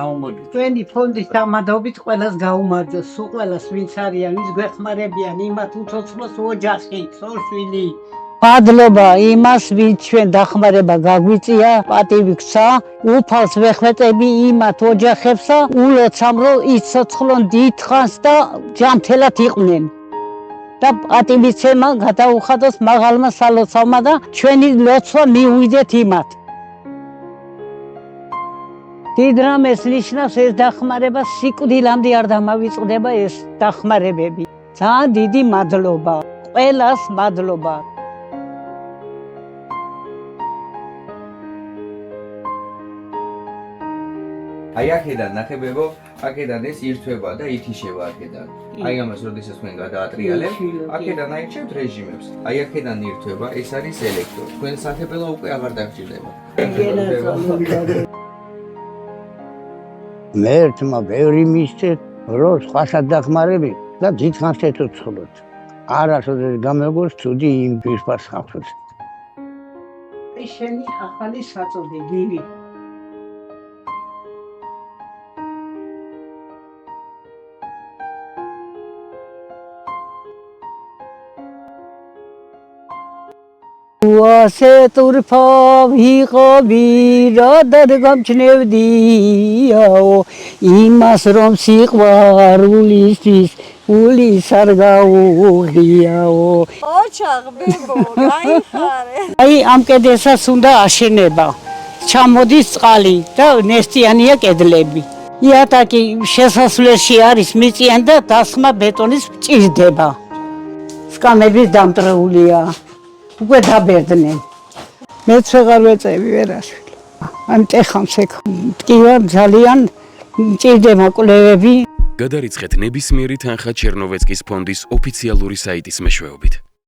გაუმოჯოთ. Ჩვენი ფონდის დამადობით ყველას გაუმარჯოს, სულ ყველას ვინც არიან, ვის გვეხმარებიან, იმათ უცოცხლოს ოჯახი, სოშვილი. მადლობა იმას, ვინც ჩვენ დახმარება გაგვიწია, პატივი გცა, უფალს ვეხმეტები იმათ ოჯახებსა, ულოცამ რომ იცოცხლონ დიდხანს და ჯანმრთელად იყვნენ. და პატივიცემა გადაუხადოს მაღალმა სალოცავმა და ჩვენი ლოცვა მიუვიდეთ იმათ. დიდ რამეს ნიშნავს ეს დახმარება, სიკვდილამდე არ დამავიწყდება ეს დახმარებები. ძალიან დიდი მადლობა, ყველას მადლობა. აი აქედან ნახებებო, აქედან ეს ირთვება და ითიშება აქედან. აი ამას როდესაც თქვენ გადაატრიალებთ, აქედან აირჩევთ რეჟიმებს. აი აქედან ირთვება, ეს არის ელექტრო. თქვენ სათებელა უკვე აღარ დაგჭირდება. მე ერთმა ბევრი მისცეთ, რომ სხვასაც დახმარები და დიდხანს ეთოცხლოთ. არასოდეს გამეგოს ცუდი იმ პირსპარს ხალხს. ეს შენი ახალი საწოდი გივი. ასე თურფა ვიყობი რა დაგამჩნევდიაო იმას რომ სიყვარულისთვის ულის არ გაუღიაო ოჩაღბებო გაიხარე აი ამ კედელსაც უნდა აშენება ჩამოდის წყალი და ნესტიანია კედლები იატაკი შესასვლელში არის მიწიან და დასხმა ბეტონის ჭირდება სკამები დამტრეულია უკვე დაბერდნენ. მეც ვეღარ ვეწევი ვერასშვილი. ამ ტეხამს ეკ მტკივარ ძალიან მჭირდება კვლევები. გადარიცხეთ ნებისმიერი თანხა ჩერნოვეცკის ფონდის ოფიციალური საიტის მეშვეობით.